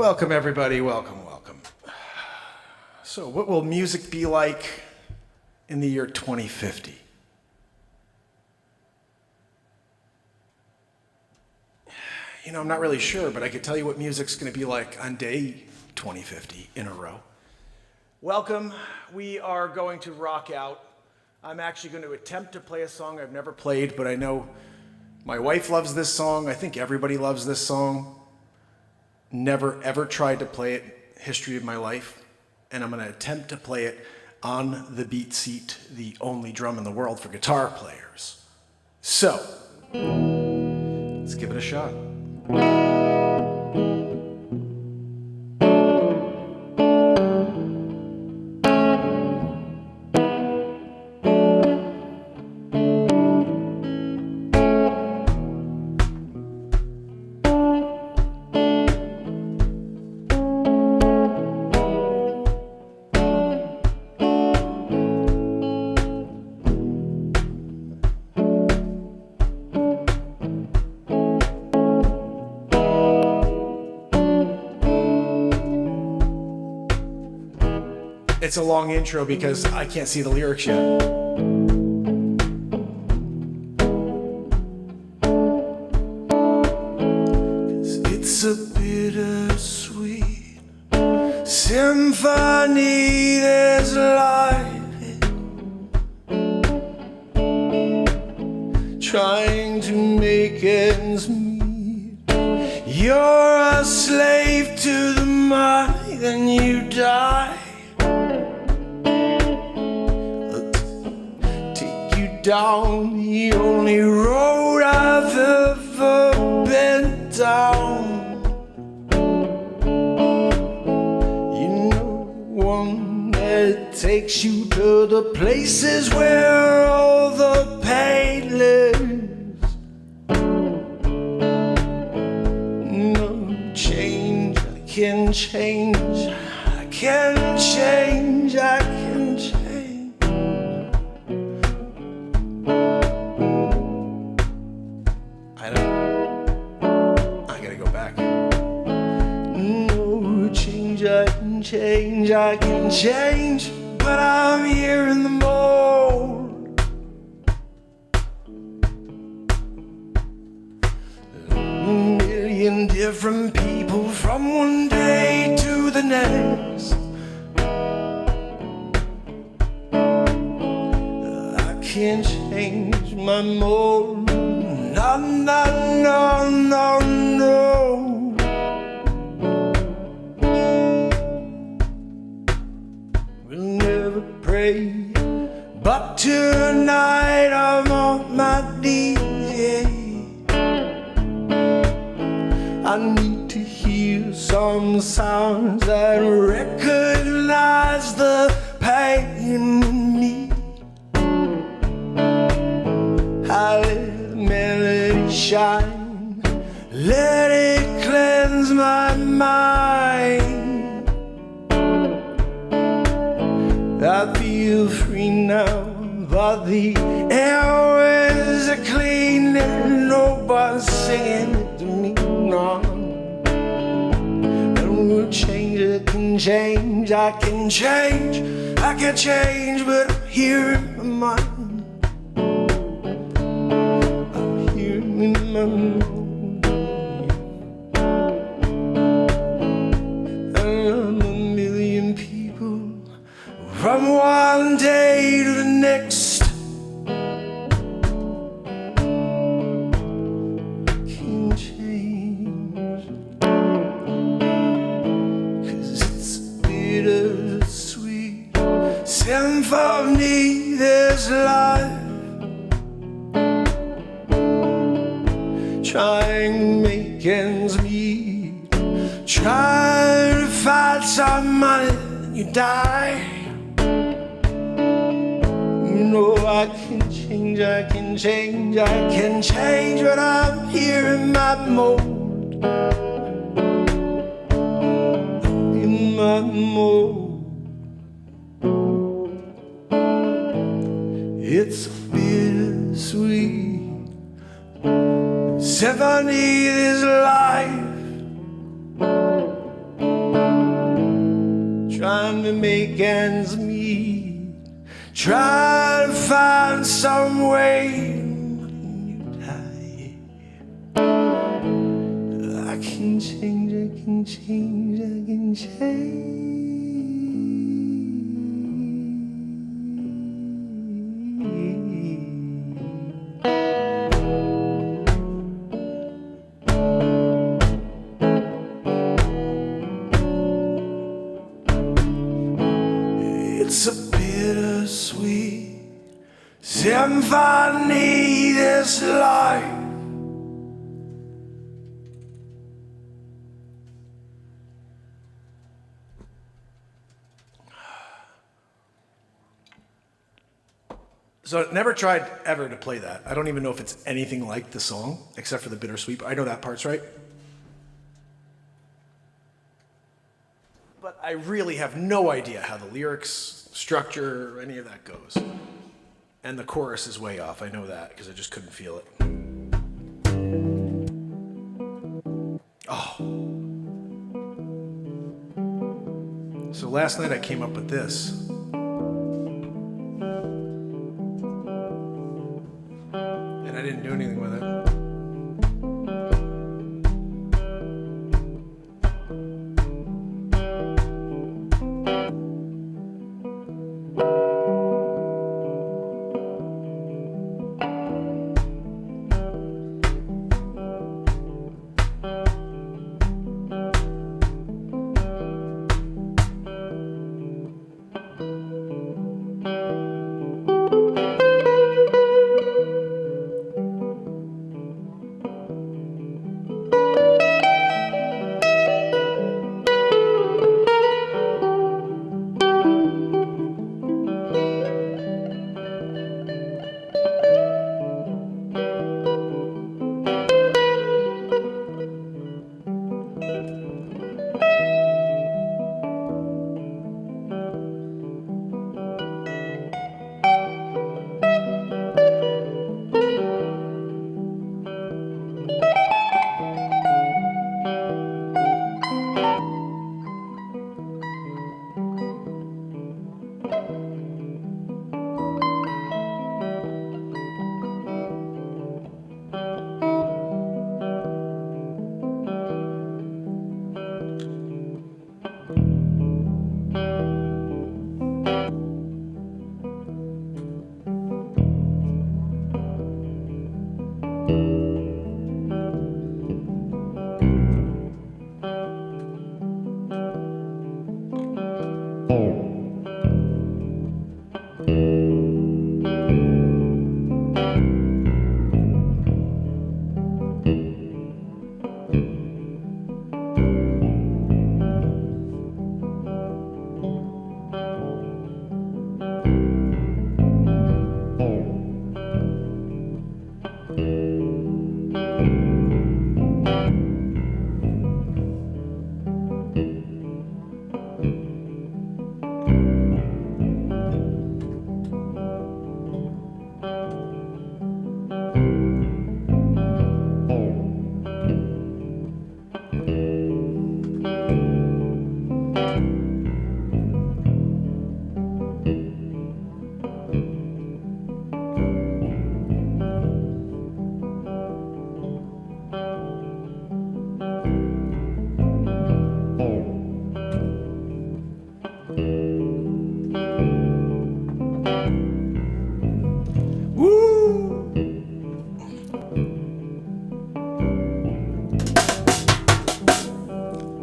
Welcome, everybody. Welcome, welcome. So, what will music be like in the year 2050? You know, I'm not really sure, but I could tell you what music's going to be like on day 2050 in a row. Welcome. We are going to rock out. I'm actually going to attempt to play a song I've never played, but I know my wife loves this song. I think everybody loves this song. Never ever tried to play it, history of my life, and I'm going to attempt to play it on the beat seat, the only drum in the world for guitar players. So, let's give it a shot. It's a long intro because I can't see the lyrics yet. It's a bittersweet symphony that's life trying to make ends meet. You're a slave to the mic and you die. Down the only road I've ever been down. You know, one that takes you to the places where all the pain lives. No change, I can change, I can change, I can change. I can change, but I'm here in the mold. A million different people from one day to the next. I can't change my mold. No, no, no, no, no. But tonight I'm on my knees, yeah. I need to hear some sounds that recognize the pain in me. I let the melody shine, let it cleanse my mind. I feel free now, but the airways are clean and nobody's singing it to me. No, and we'll change, I can change, I can change, I can change, but I'm here in my mind. I'm here in my mind. From one day to the next, I can change, 'cause it's bittersweet symphony that's life trying to make ends meet, trying to find some money, and you die. No, I can change, I can change, I can change, but I'm here in my mode. In my mode. It's bittersweet symphony this life trying to make ends meet, trying to find some way when you die. I can change, I can change, I can change. It's a bittersweet symphony, this life. So I never tried ever to play that. I don't even know if it's anything like the song, except for the bittersweet. I know that part's right. But I really have no idea how the lyrics, structure, or any of that goes. And the chorus is way off. I know that because I just couldn't feel it. Oh. So last night I came up with this. And I didn't do anything with it.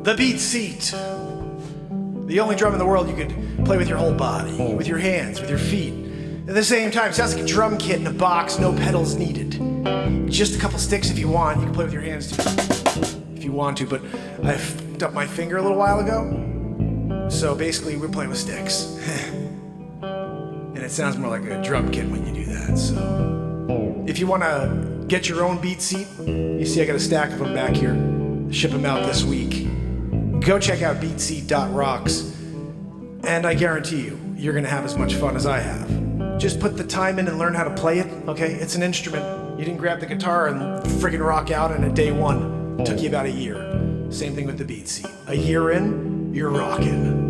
The beat seat. The only drum in the world you could play with your whole body, with your hands, with your feet. At the same time, it sounds like a drum kit in a box, no pedals needed. Just a couple sticks if you want. You can play with your hands too, if you want to, but I f***ed up my finger a little while ago. So basically, we're playing with sticks. And it sounds more like a drum kit when you do that, so. If you want to get your own beat seat, you see I got a stack of them back here. Ship them out this week. Go check out beatseat.rocks, and I guarantee you, you're gonna have as much fun as I have. Just put the time in and learn how to play it, okay? It's an instrument. You didn't grab the guitar and friggin' rock out in a day one. It took you about a year. Same thing with the beat seat. A year in, you're rocking.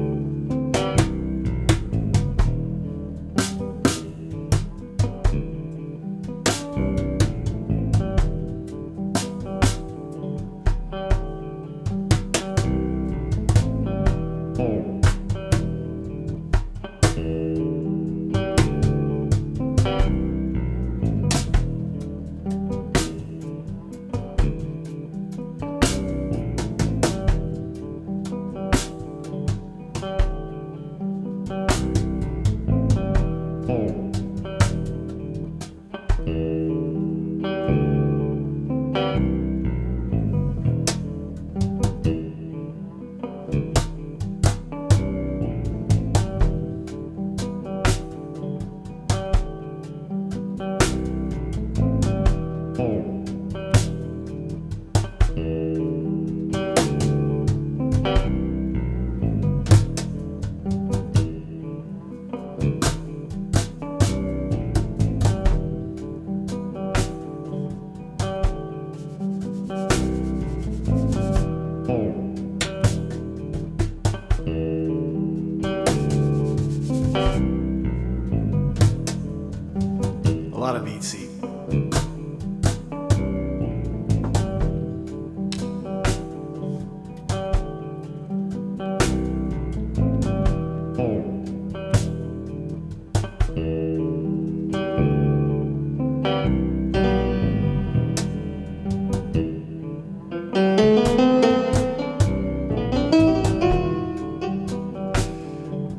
lot of beat seat.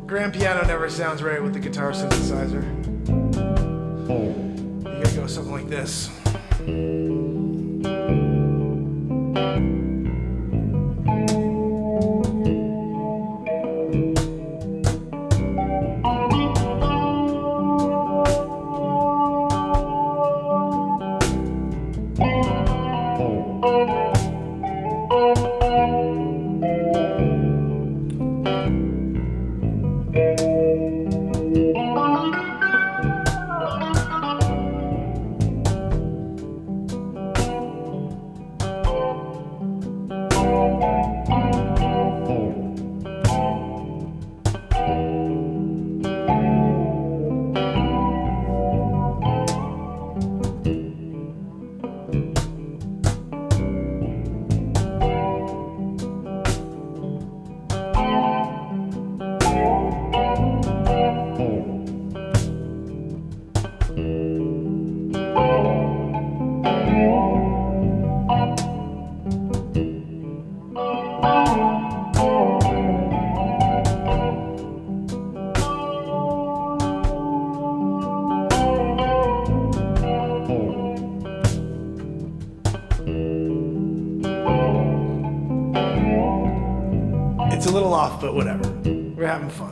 Grand piano never sounds right with the guitar synthesizer. You gotta go something like this. It's a little off, but whatever. We're having fun.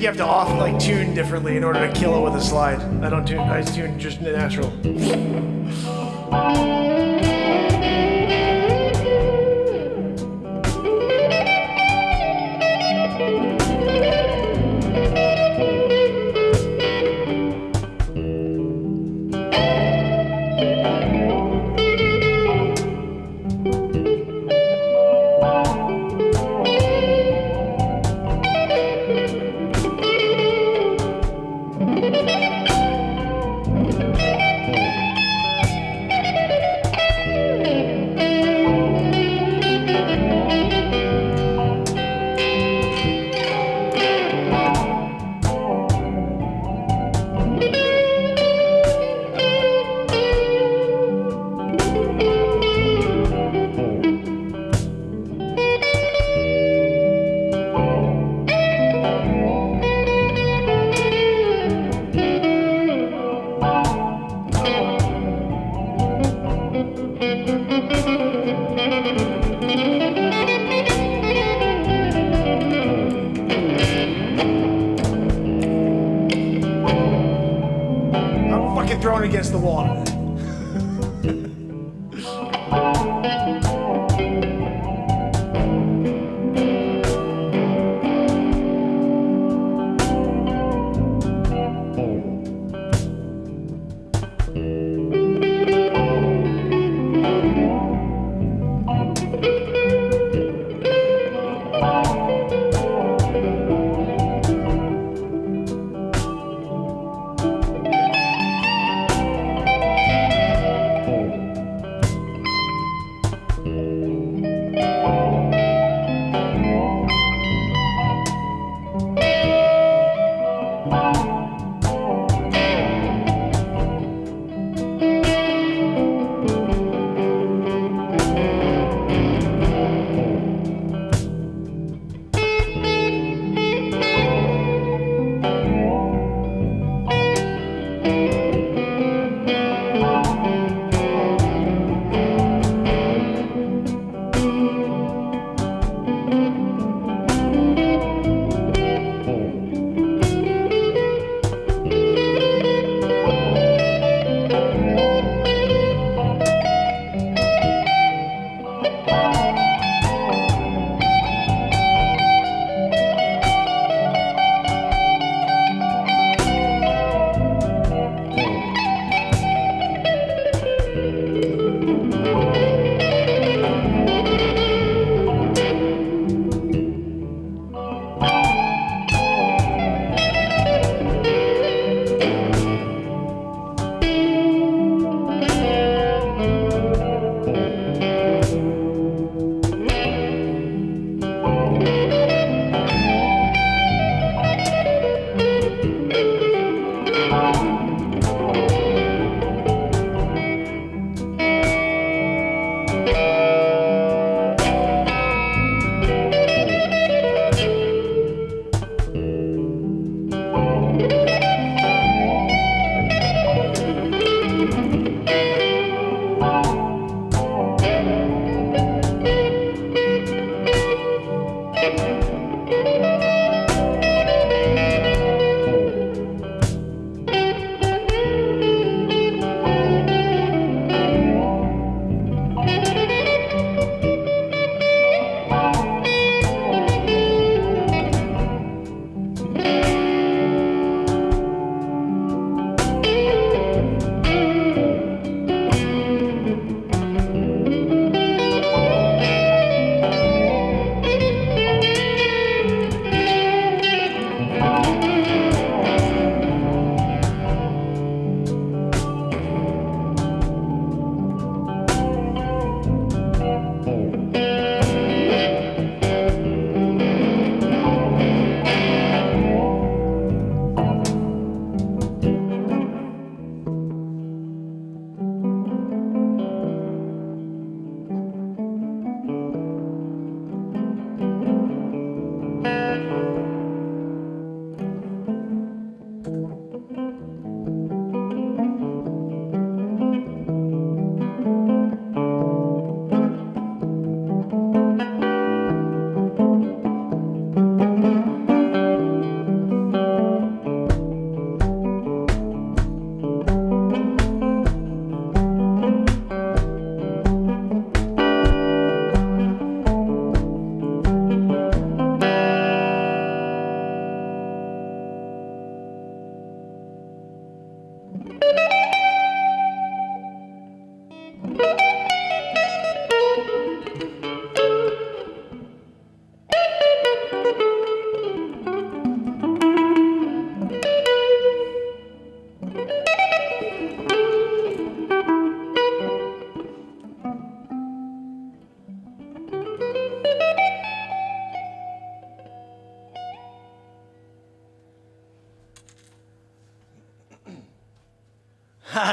you have to tune differently in order to kill it with a slide. I tune just natural. Thrown against the wall.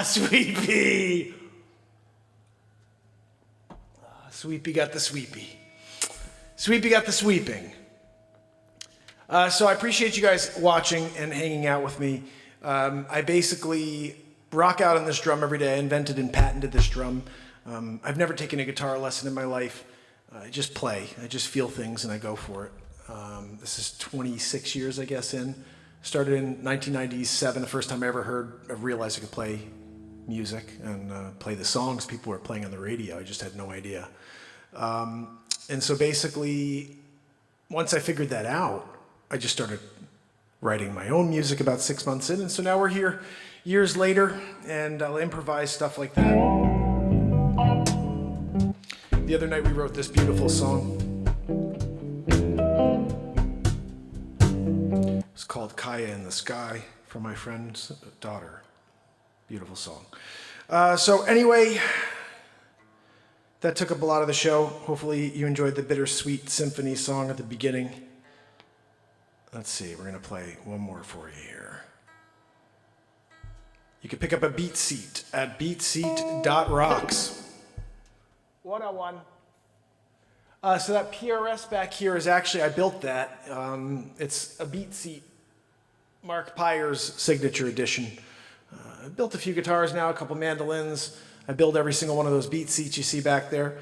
Sweet pea. Sweet pea got the sweet pea. Sweet pea got the sweeping. So I appreciate you guys watching and hanging out with me. I basically rock out on this drum every day. I invented and patented this drum. I've never taken a guitar lesson in my life. I just play. I just feel things and I go for it. This is 26 years, I guess, in. Started in 1997, the first time I realized I could play music and play the songs people were playing on the radio. I just had no idea. And so basically, once I figured that out, I just started writing my own music about 6 months in. And so now we're here years later, and I'll improvise stuff like that. The other night we wrote this beautiful song. It's called Kaya in the Sky for my friend's daughter. Beautiful song. So anyway, that took up a lot of the show. Hopefully you enjoyed the bittersweet symphony song at the beginning. Let's see, we're gonna play one more for you here. You can pick up a beat seat at beatseat.rocks. 101. So that PRS back here is actually, I built that. It's a beat seat, Mark Pires signature edition. I built a few guitars now, a couple mandolins. I build every single one of those beat seats you see back there.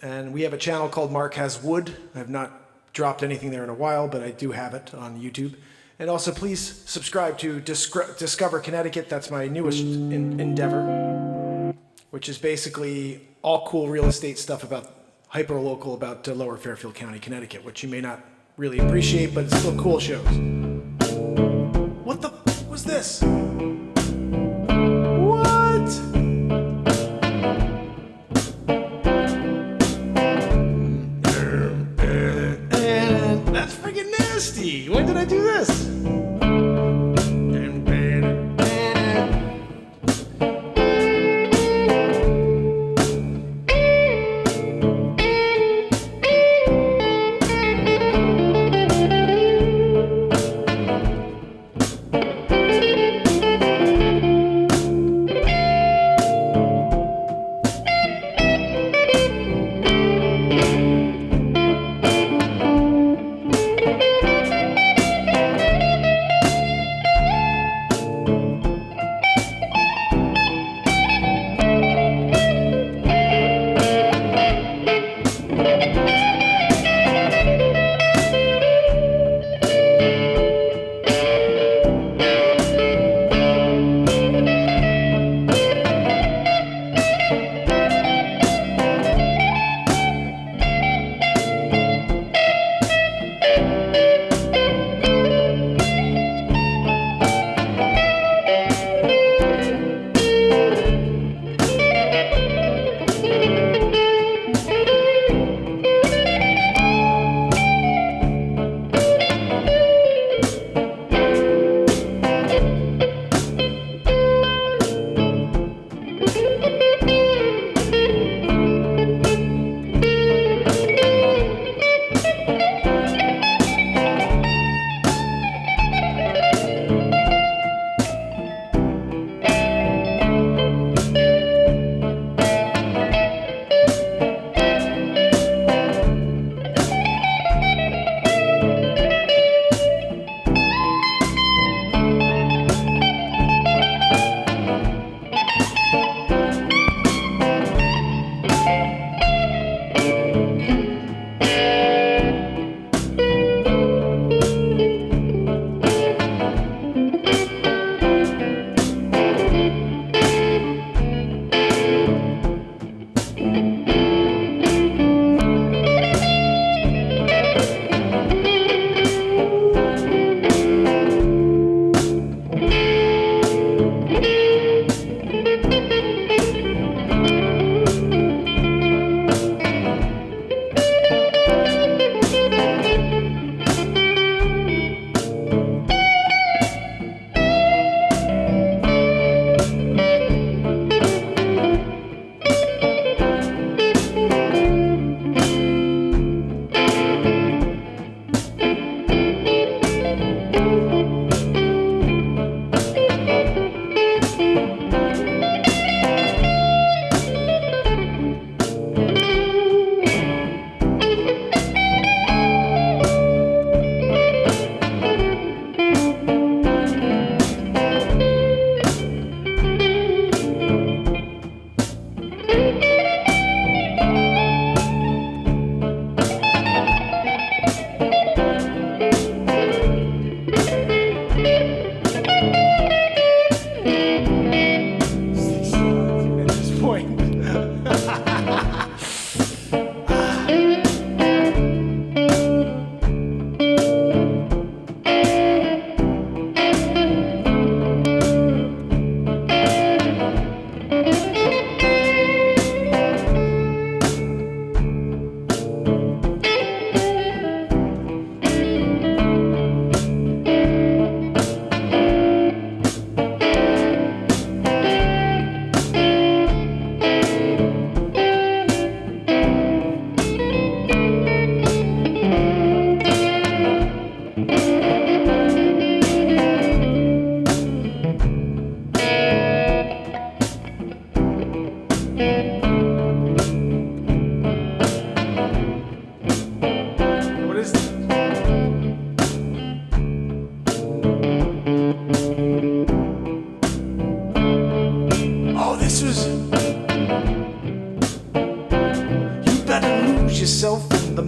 And we have a channel called Mark Has Wood. I have not dropped anything there in a while, but I do have it on YouTube. And also please subscribe to Discover Connecticut. That's my newest endeavor, which is basically all cool real estate stuff about hyper-local about Lower Fairfield County, Connecticut, which you may not really appreciate, but it's still cool shows. What the f was this? That's freaking nasty. When did I do this?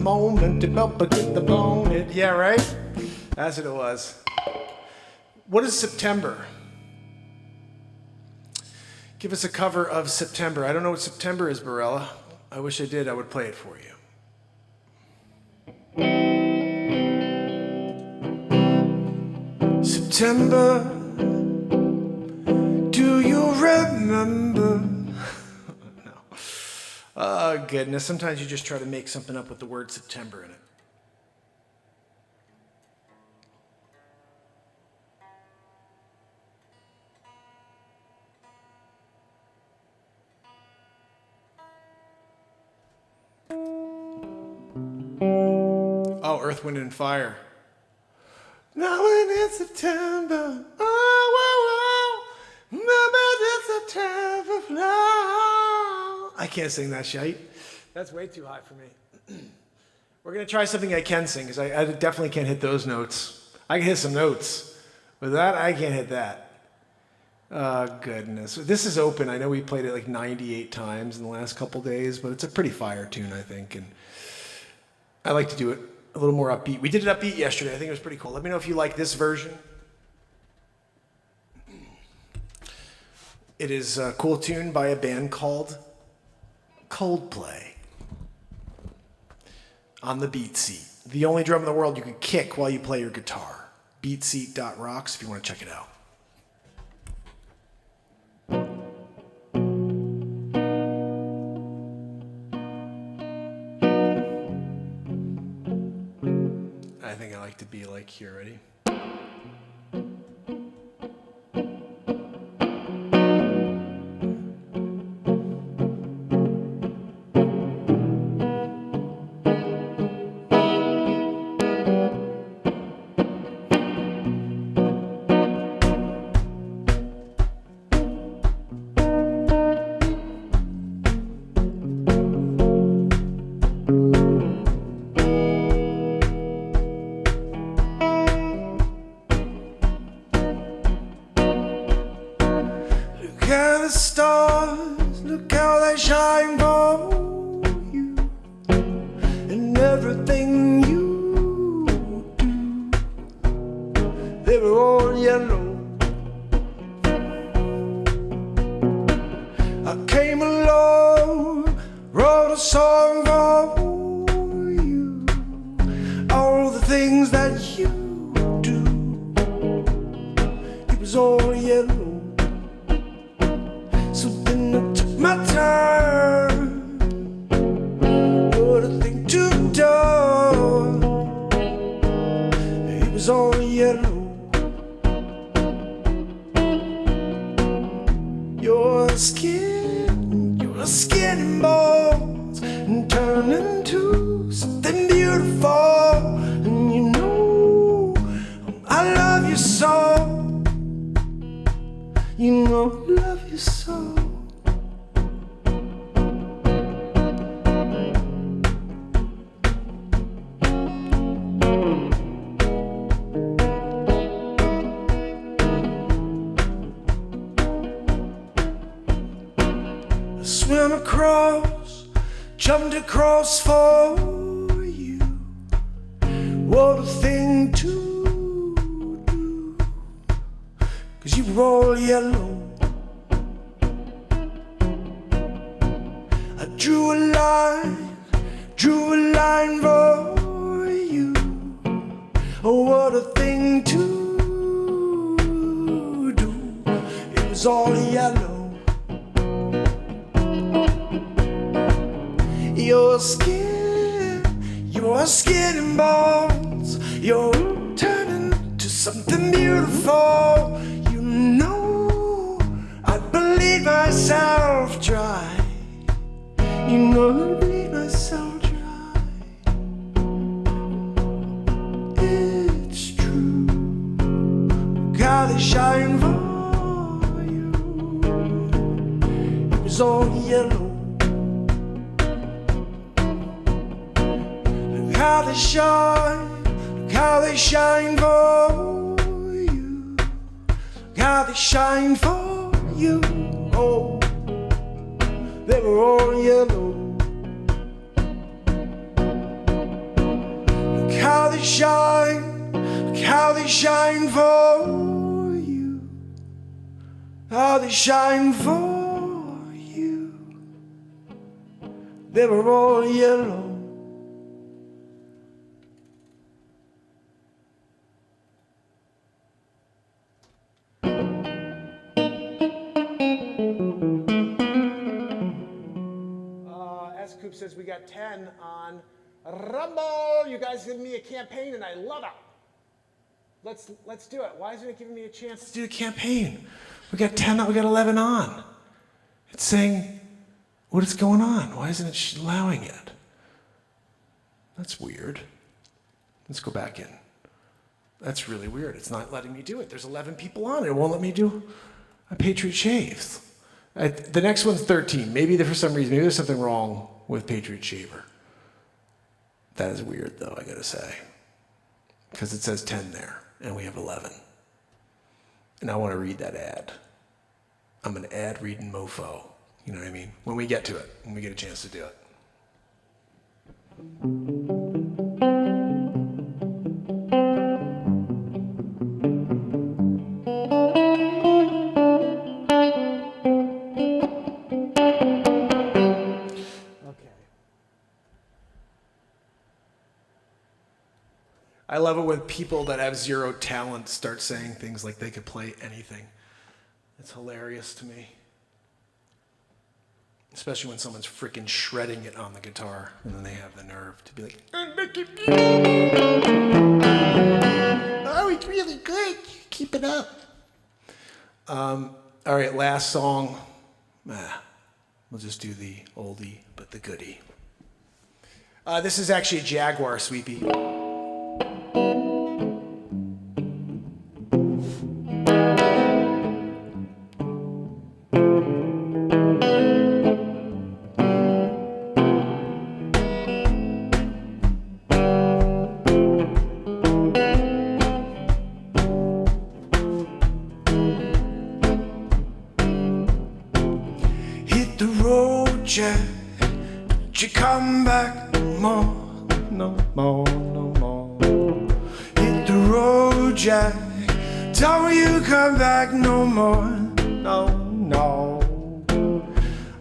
moment, develop a get the bone. Yeah, right? That's what it was. What is September? Give us a cover of September. I don't know what September is, Barella. I wish I did. I would play it for you. September, do you remember? No. Oh, goodness. Sometimes you just try to make something up with the word September in it. Oh, Earth, Wind, and Fire. Now when it's September, oh, it's September flow. I can't sing that shite. That's way too high for me. We're going to try something I can sing, because I definitely can't hit those notes. I can hit some notes, but that, I can't hit that. Oh, goodness. This is open. I know we played it like 98 times in the last couple days, but it's a pretty fire tune, I think, and I like to do it a little more upbeat. We did it upbeat yesterday. I think it was pretty cool. Let me know if you like this version. It is a cool tune by a band called Coldplay. On the beat seat. The only drum in the world you can kick while you play your guitar. Beatseat.rocks if you want to check it out. I think I like to be like here, ready? Look at the stars, look how they shine for you, and everything you do, they were all yellow. I came along, wrote a song for you, all the things that you do, it was all yellow. So then I took my time, what a thing to do. It was all yellow. Your skin and bones, and turn into something beautiful. And you know I love you so. You know I love you so. Swim across, jumped across for you. What a thing to do, 'cause you were all yellow. I drew a line for you. Oh, what a thing to do. It was all yellow. Your skin and bones, you're turning to something beautiful. You know, I bleed myself dry. You know, I bleed myself dry. It's true. God is shining for you. It was all yellow. How they shine for you, how they shine for you. Oh, they were all yellow. shine, look how they shine for you, how they shine for you. They were all yellow. Coop says we got 10 on Rumble. You guys give me a campaign and I love it. Let's do it. Why isn't it giving me a chance to do the campaign? We got 10 on, we got 11 on. It's saying, what is going on? Why isn't it allowing it? That's weird. Let's go back in. That's really weird. It's not letting me do it. There's 11 people on it. It won't let me do a Patriot Shaves. The next one's 13. Maybe for some reason, maybe there's something wrong with Patriot Shaver. That is weird, though, I gotta say. Because it says 10 there, and we have 11. And I want to read that ad. I'm an ad-reading mofo. You know what I mean? When we get to it, when we get a chance to do it. I love it when people that have zero talent start saying things like they could play anything. It's hilarious to me. Especially when someone's freaking shredding it on the guitar and then they have the nerve to be like, oh, it's really good. Keep it up. All right, last song. We'll just do the oldie but the goodie. This is actually a Jaguar sweepie. Hit the road, Jack. Don't you come back no more, no more, no more. Hit the road, Jack. Don't you come back no more, no, no.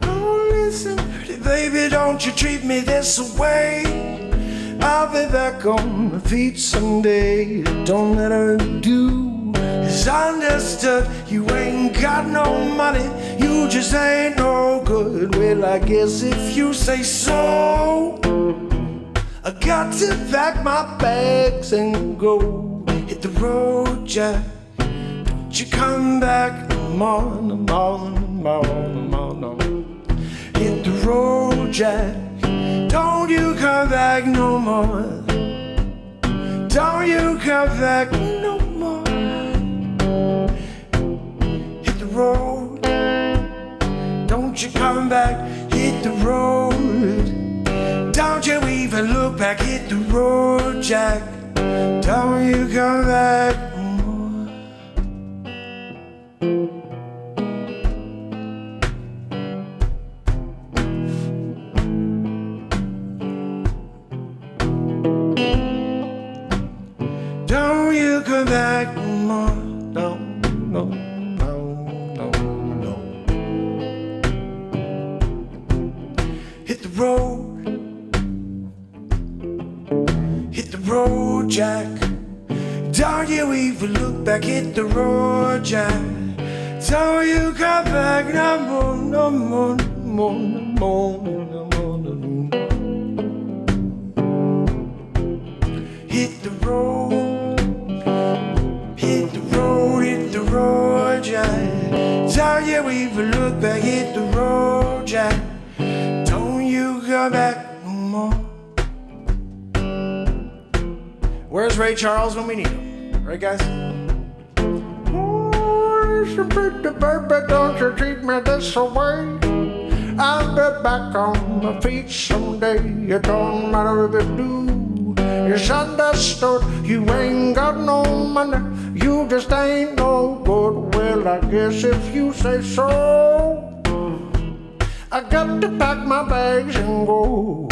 Oh, listen, pretty baby, don't you treat me this way. I'll be back on my feet someday. Don't let her do. It's understood, you ain't got no money, you just ain't no good. Well, I guess if you say so, I got to pack my bags and go. Hit the road, Jack. Don't you come back no more, no more, no more, no more, no. Hit the road, Jack. Don't you come back no more. Don't you come back no more. Hit the road. Don't you come back. Hit the road. Don't you even look back. Hit the road, Jack. Don't you come back no more. Don't you come back no more. No, no, no, no, no. Hit the road. Hit the road, Jack. Don't you even look back. Hit the road, Jack. Don't you come back no more, no more, no more, no more, no more, no more. Hit the road. Hit the road, Jack. Don't you even look back. Hit the road, Jack. Don't you come back no more. Where's Ray Charles when we need him? Right, guys? Oh, listen, pretty baby, don't you treat me this way. I'll be back on my feet someday. It don't matter if you do. It's understood, you ain't got no money, you just ain't no good. Well, I guess if you say so, I got to pack my bags and go.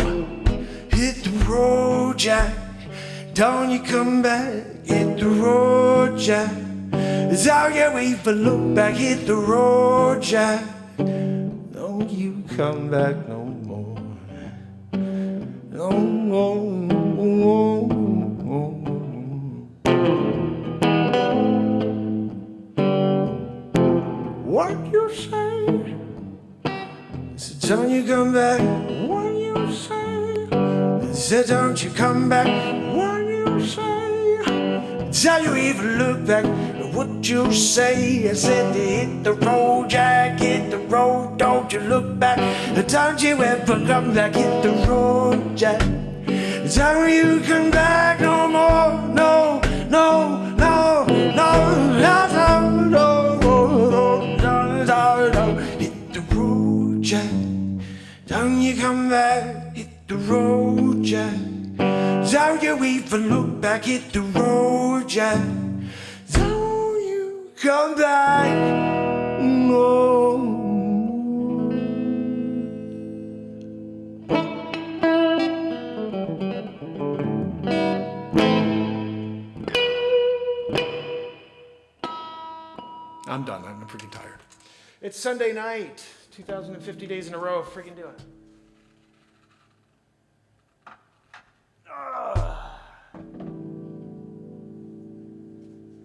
Hit the road, Jack. Don't you come back, hit the road, Jack. Don't you even look back, hit the road, Jack. Don't you come back no more. No more. What you say? So don't you come back. What you say? So don't you come back. What you say? Don't you even look back. What you say? I said to hit the road, Jack, hit the road. Don't you look back. Don't you ever come back. Hit the road, Jack. Don't you come back no more. No, no, no, no, no, no, no, no, no, no, no. Hit the road, Jack. Don't you come back. Hit the road, Jack. Don't you even look back. Hit the road, Jack. Don't you come back. No. I'm done. I'm freaking tired. It's Sunday night. 2,050 days in a row of freaking doing it.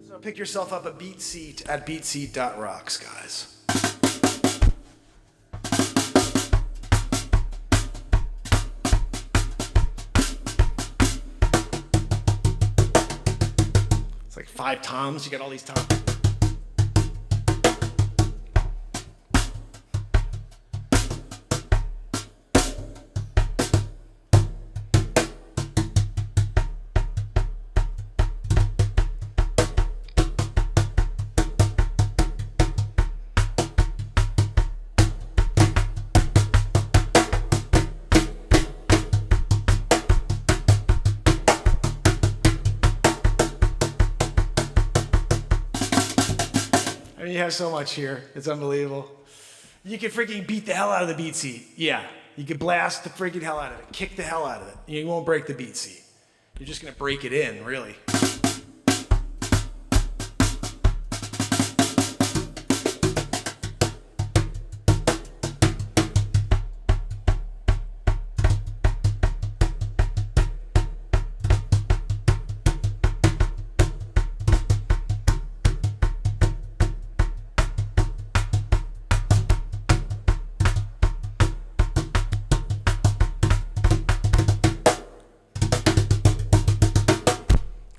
So pick yourself up a beat seat at beatseat.rocks, guys. It's like 5 toms. You got all these toms. You have so much here. It's unbelievable. You can freaking beat the hell out of the beat seat. Yeah. You can blast the freaking hell out of it. Kick the hell out of it. You won't break the beat seat. You're just going to break it in, really.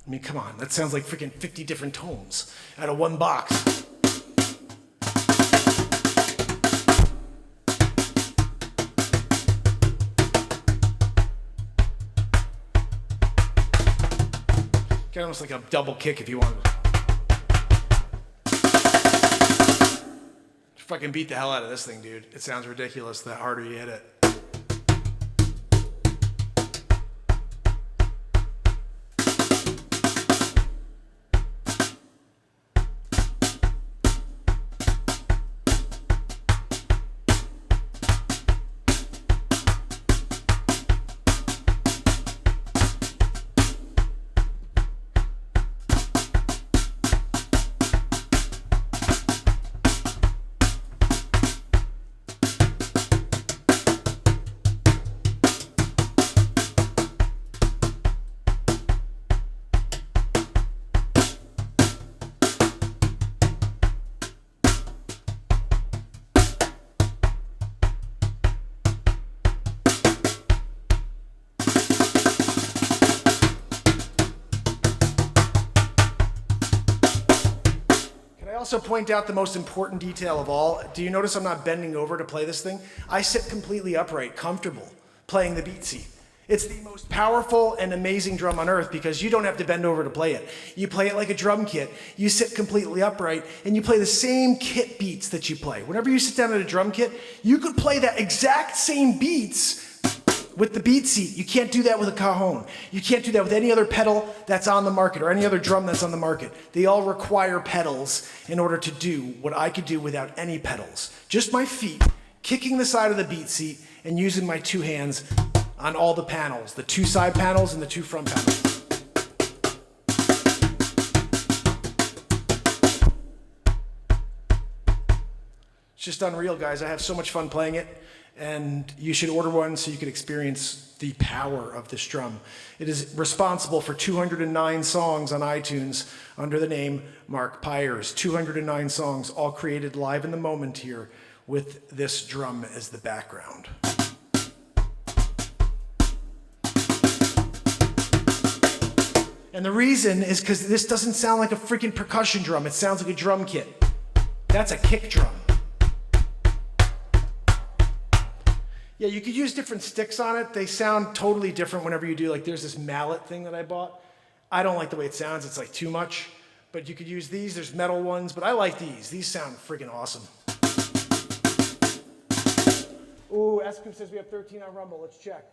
I mean, come on, that sounds like freaking 50 different tones out of one box. Get almost like a double kick if you want. Fucking beat the hell out of this thing, dude. It sounds ridiculous the harder you hit it. Also point out the most important detail of all. Do you notice I'm not bending over to play this thing? I sit completely upright, comfortable, playing the beat seat. It's the most powerful and amazing drum on earth because you don't have to bend over to play it. You play it like a drum kit. You sit completely upright and you play the same kit beats that you play. Whenever you sit down at a drum kit, you could play that exact same beats with the beat seat. You can't do that with a cajon. You can't do that with any other pedal that's on the market or any other drum that's on the market. They all require pedals in order to do what I could do without any pedals. Just my feet, kicking the side of the beat seat and using my 2 hands on all the panels, the 2 side panels and the 2 front panels. It's just unreal, guys. I have so much fun playing it, and you should order one so you can experience the power of this drum. It is responsible for 209 songs on iTunes under the name Mark Pires. 209 songs, all created live in the moment here with this drum as the background. And the reason is because this doesn't sound like a freaking percussion drum. It sounds like a drum kit. That's a kick drum. Yeah, you could use different sticks on it. They sound totally different whenever you do. Like there's this mallet thing that I bought. I don't like the way it sounds. It's like too much. But you could use these. There's metal ones, but I like these. These sound freaking awesome. Ooh, Eskim says we have 13 on Rumble. Let's check.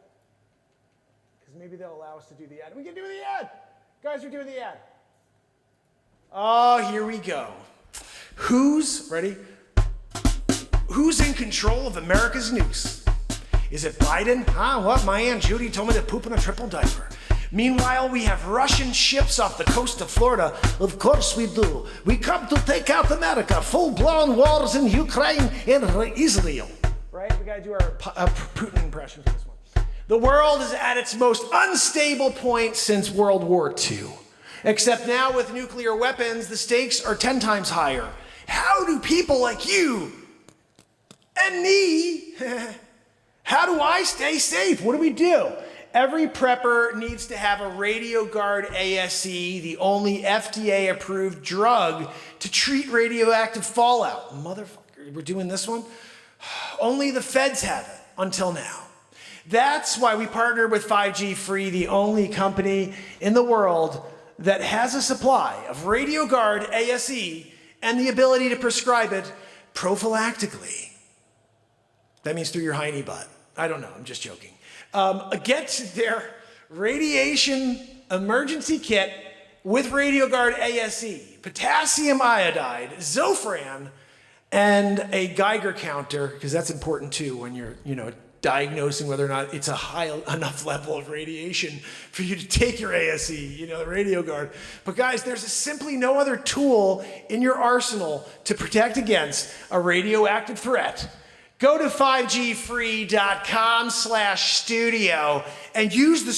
Because maybe they'll allow us to do the ad. We can do the ad. Guys, we're doing the ad. Oh, here we go. Ready? Who's in control of America's news? Is it Biden? What? My Aunt Judy told me to poop in a triple diaper. Meanwhile, we have Russian ships off the coast of Florida. Of course we do. We come to take out America. Full-blown wars in Ukraine and Israel. Right? We gotta do our Putin impression for this one. The world is at its most unstable point since World War II. Except now with nuclear weapons, the stakes are 10 times higher. How do people like you and me, how do I stay safe? What do we do? Every prepper needs to have a RadioGuard ASE, the only FDA-approved drug to treat radioactive fallout. Motherfucker, we're doing this one? Only the feds have it until now. That's why we partnered with 5G Free, the only company in the world that has a supply of RadioGuard ASE and the ability to prescribe it prophylactically. That means through your hiney butt. I don't know, I'm just joking. Get their radiation emergency kit with RadioGuard ASE, potassium iodide, Zofran, and a Geiger counter, because that's important too when you're, diagnosing whether or not it's a high enough level of radiation for you to take your ASE, the RadioGuard. But guys, there's simply no other tool in your arsenal to protect against a radioactive threat. Go to 5gfree.com/studio and use the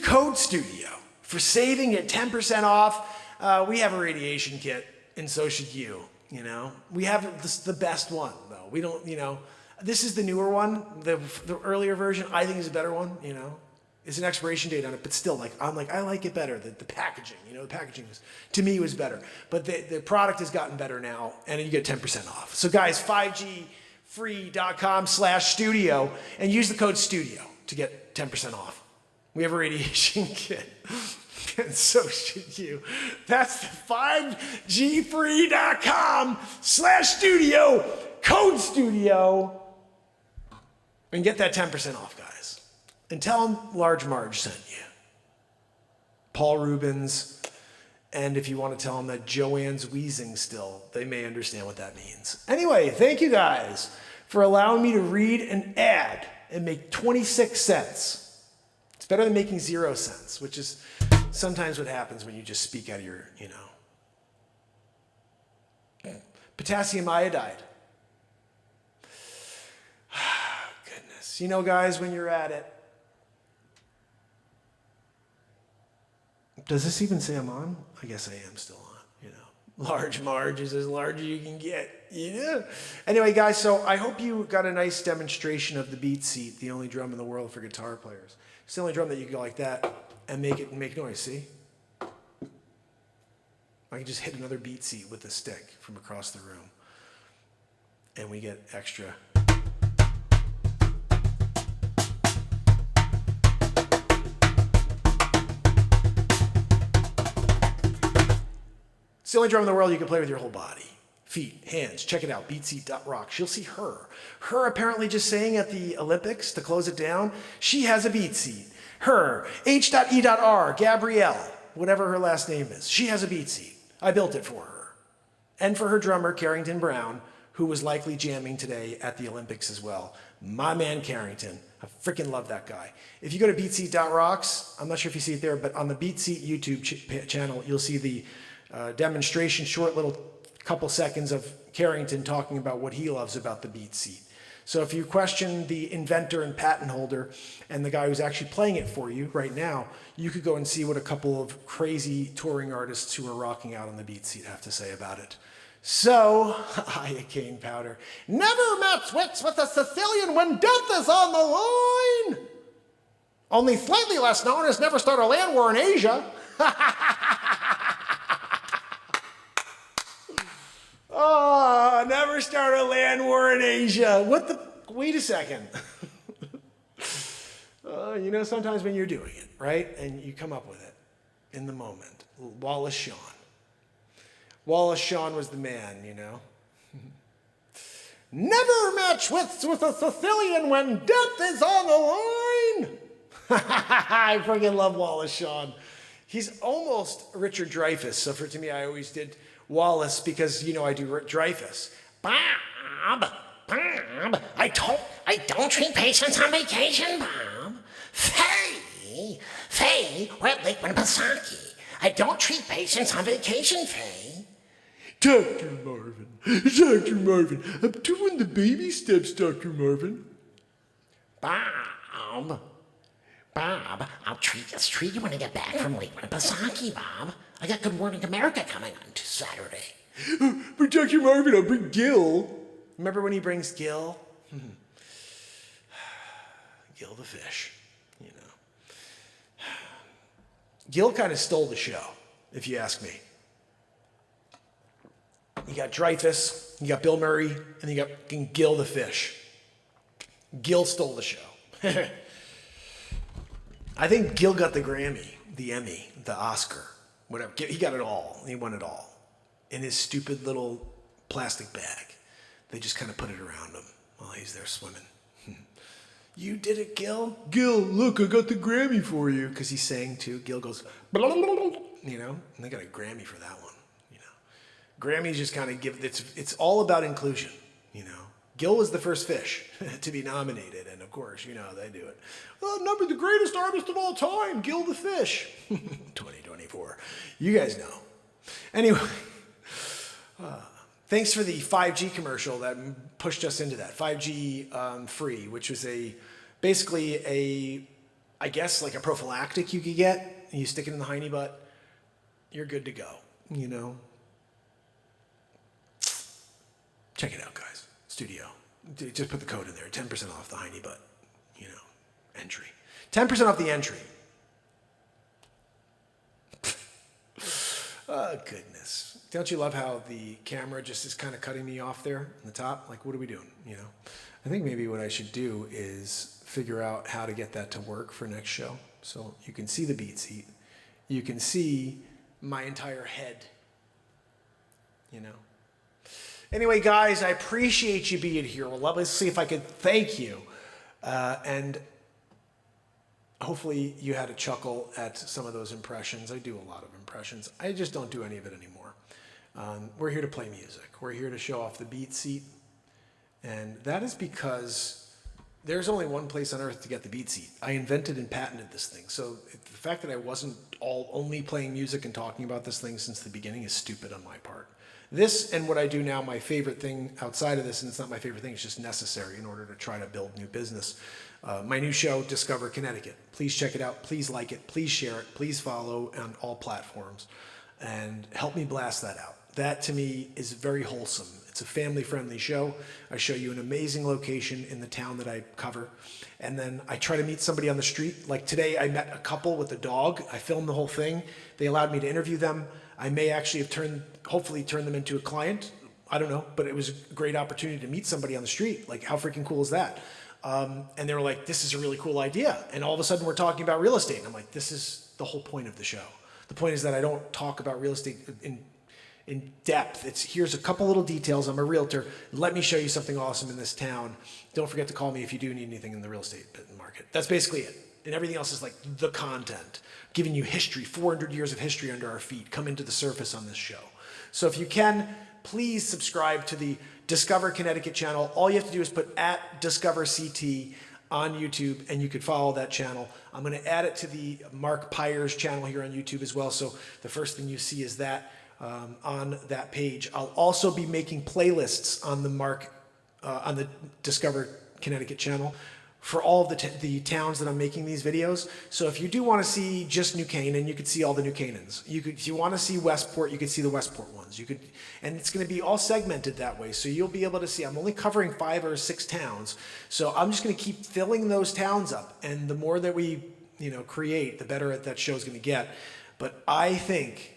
code studio for saving at 10% off. We have a radiation kit, and so should you, We have the best one, though. We don't, this is the newer one. The earlier version, I think, is a better one, It's an expiration date on it, but still, I like it better. The packaging, the packaging to me was better. But the product has gotten better now, and you get 10% off. So guys, 5gfree.com/studio, and use the code studio to get 10% off. We have a radiation kit, and so should you. That's the 5gfree.com/studio, code studio, and get that 10% off, guys. And tell them Large Marge sent you. Paul Rubens, and if you want to tell them that Joanne's wheezing still, they may understand what that means. Anyway, thank you guys for allowing me to read an ad and make 26 cents. It's better than making 0 cents, which is sometimes what happens when you just speak out of your, Potassium iodide. Goodness. Guys, when you're at it, does this even say I'm on? I guess I am still on, Large Marge is as large as you can get, Anyway, guys, so I hope you got a nice demonstration of the Beat Seat, the only drum in the world for guitar players. It's the only drum that you can go like that and make noise, see? I can just hit another Beat Seat with a stick from across the room, and we get extra. It's the only drum in the world you can play with your whole body. Feet, hands, check it out, beatseat.rocks. You'll see her. Her apparently just saying at the Olympics to close it down, she has a beat seat. Her, H.E.R, Gabrielle, whatever her last name is, she has a beat seat. I built it for her. And for her drummer, Carrington Brown, who was likely jamming today at the Olympics as well. My man Carrington. I freaking love that guy. If you go to beatseat.rocks, I'm not sure if you see it there, but on the Beatseat YouTube channel, you'll see the demonstration, short little couple seconds of Carrington talking about what he loves about the Beat Seat. So if you question the inventor and patent holder and the guy who's actually playing it for you right now, you could go and see what a couple of crazy touring artists who are rocking out on the Beat Seat have to say about it. So, iocane powder. Never match wits with a Sicilian when death is on the line. Only slightly less known as never start a land war in Asia. Oh, never start a land war in Asia. What the? Wait a second. You know, sometimes when you're doing it, right, and you come up with it in the moment. Wallace Shawn. Wallace Shawn was the man, you know. Never match wits with a Sicilian when death is on the line. I freaking love Wallace Shawn. He's almost Richard Dreyfuss. So to me, I always did Wallace because, you know, I do Dreyfuss. Bob, I don't treat patients on vacation, Bob. Faye, we're at Lake Winnipesaukee. I don't treat patients on vacation, Faye. Dr. Marvin, I'm doing the baby steps, Dr. Marvin. Bob, I'll treat you when I get back from Lake Winnipesaukee, Bob. I got Good Morning America coming on Saturday. But Dr. Marvin, I'll bring Gil. Remember when he brings Gil? Gil the fish, you know. Gil kind of stole the show, if you ask me. You got Dreyfuss, you got Bill Murray, and you got Gil the fish. Gil stole the show. I think Gil got the Grammy, the Emmy, the Oscar, whatever. He got it all. He won it all in his stupid little plastic bag. They just kind of put it around him while he's there swimming. You did it, Gil? Gil, look, I got the Grammy for you. Because he sang too. Gil goes, you know, and they got a Grammy for that one. You know, Grammys just kind of give, it's all about inclusion, you know. Gil was the first fish to be nominated, and of course, you know how they do it. Number the greatest artist of all time, Gil the Fish. 2024. You guys know. Anyway, thanks for the 5G commercial that pushed us into that. 5G free, which was basically I guess like a prophylactic you could get. You stick it in the hiney butt, you're good to go, you know. Check it out, guys. Studio. Just put the code in there. 10% off the hiney butt, you know, entry. 10% off the entry. Oh, goodness. Don't you love how the camera just is kind of cutting me off there in the top? Like, what are we doing, you know? I think maybe what I should do is figure out how to get that to work for next show. So you can see the Beat Seat. You can see my entire head, you know? Anyway, guys, I appreciate you being here. Well, let's see if I could thank you. And hopefully you had a chuckle at some of those impressions. I do a lot of impressions. I just don't do any of it anymore. We're here to play music. We're here to show off the Beat Seat. And that is because there's only one place on earth to get the Beat Seat. I invented and patented this thing. So the fact that I wasn't only playing music and talking about this thing since the beginning is stupid on my part. This and what I do now, my favorite thing outside of this, and it's not my favorite thing, it's just necessary in order to try to build new business. My new show, Discover Connecticut. Please check it out. Please like it. Please share it. Please follow on all platforms. And help me blast that out. That, to me, is very wholesome. It's a family-friendly show. I show you an amazing location in the town that I cover. And then I try to meet somebody on the street. Like today, I met a couple with a dog. I filmed the whole thing. They allowed me to interview them. I may actually have hopefully turn them into a client. I don't know, but it was a great opportunity to meet somebody on the street. Like, how freaking cool is that? And they were like, this is a really cool idea. And all of a sudden we're talking about real estate. And I'm like, this is the whole point of the show. The point is that I don't talk about real estate in depth. It's here's a couple little details. I'm a realtor. Let me show you something awesome in this town. Don't forget to call me if you do need anything in the real estate market. That's basically it. And everything else is like the content, giving you history, 400 years of history under our feet, come into the surface on this show. So if you can, please subscribe to the Discover Connecticut channel. All you have to do is put @DiscoverCT on YouTube, and you could follow that channel. I'm going to add it to the Mark Pires channel here on YouTube as well. So the first thing you see is that. on that page. I'll also be making playlists on the Discover Connecticut channel for all of the towns that I'm making these videos. So if you do want to see just New Canaan, you could see all the New Canaans. If you want to see Westport, you could see the Westport ones. And it's going to be all segmented that way. So you'll be able to see, I'm only covering 5 or 6 towns. So I'm just going to keep filling those towns up. And the more that we, create, the better that show's going to get. But I think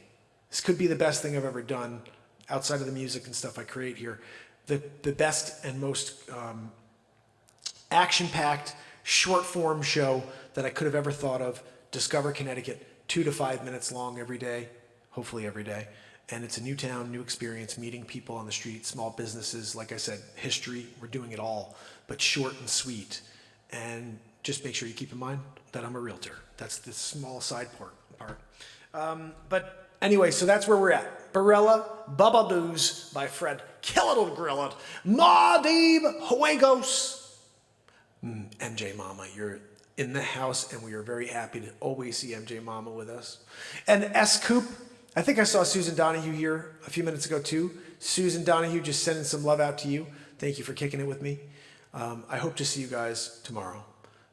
this could be the best thing I've ever done outside of the music and stuff I create here. The best and most action-packed, short-form show that I could have ever thought of. Discover Connecticut, 2 to 5 minutes long every day, hopefully every day. And it's a new town, new experience, meeting people on the street, small businesses, like I said, history, we're doing it all, but short and sweet. And just make sure you keep in mind that I'm a realtor. That's the small side part. But anyway, so that's where we're at. Barella, Babadoos by Fred, Kill It or Grill It, Madib Huegos. MJ Mama, you're in the house, and we are very happy to always see MJ Mama with us. And S. Coop, I think I saw Susan Donahue here a few minutes ago too. Susan Donahue, just sending some love out to you. Thank you for kicking it with me. I hope to see you guys tomorrow.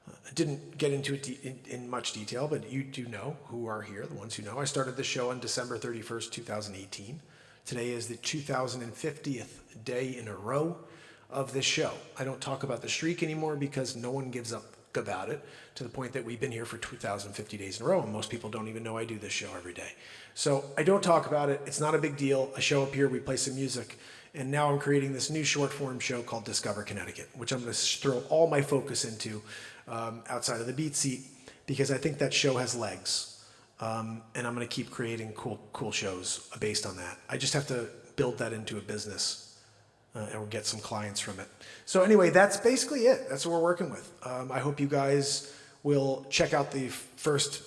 I didn't get into it in much detail, but you do know who are here, the ones who know. I started the show on December 31st, 2018. Today is the 2050th day in a row of this show. I don't talk about the streak anymore because no one gives up about it, to the point that we've been here for 2,050 days in a row, and most people don't even know I do this show every day. So I don't talk about it. It's not a big deal. I show up here, we play some music, and now I'm creating this new short form show called Discover Connecticut, which I'm going to throw all my focus into outside of the beat seat, because I think that show has legs, and I'm going to keep creating cool shows based on that. I just have to build that into a business. And we'll get some clients from it. So anyway, that's basically it. That's what we're working with. I hope you guys will check out the first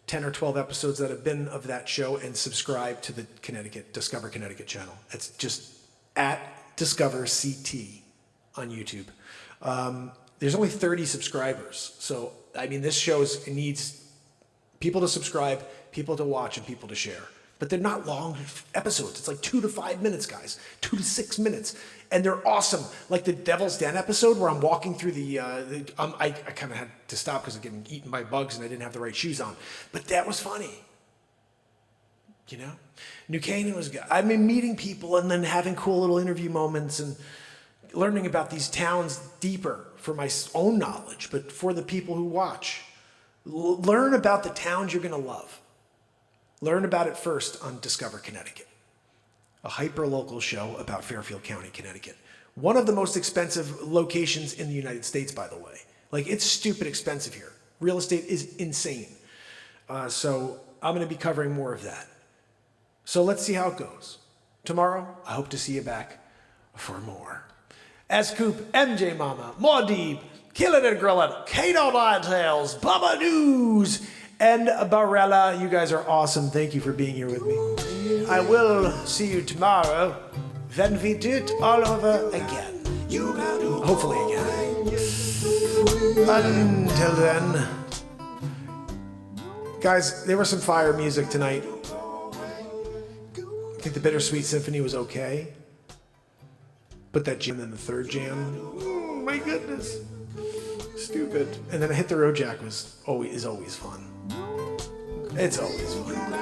10 or 12 episodes that have been of that show and subscribe to the Discover Connecticut channel. It's just at Discover CT on YouTube. There's only 30 subscribers. So, I mean, this show needs people to subscribe, people to watch, and people to share. But they're not long episodes. It's like 2 to 5 minutes, guys. 2 to 6 minutes. And they're awesome. Like the Devil's Den episode where I'm walking through I kind of had to stop because I'm getting eaten by bugs and I didn't have the right shoes on. But that was funny. New Canaan was good. I mean, meeting people and then having cool little interview moments and learning about these towns deeper for my own knowledge, but for the people who watch. Learn about the towns you're going to love. Learn about it first on Discover Connecticut, a hyper-local show about Fairfield County, Connecticut. One of the most expensive locations in the United States, by the way. Like, it's stupid expensive here. Real estate is insane. So I'm going to be covering more of that. So let's see how it goes. Tomorrow, I hope to see you back for more. S-Coop, MJ Mama, Maudib, Kill It and Grill It, Kato Ninetails, Bubba News, and Barella. You guys are awesome. Thank you for being here with me. I will see you tomorrow. When we do it all over again. Hopefully again. Until then. Guys, there was some fire music tonight. I think the Bittersweet Symphony was okay. But that jam, and then the third jam, oh my goodness. Stupid. And then Hit the Road Jack is always fun. It's always fun.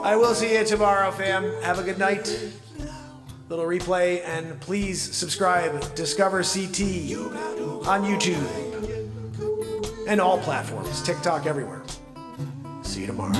I will see you tomorrow, fam. Have a good night. Little replay, and please subscribe. Discover CT on YouTube and all platforms, TikTok, everywhere. See you tomorrow.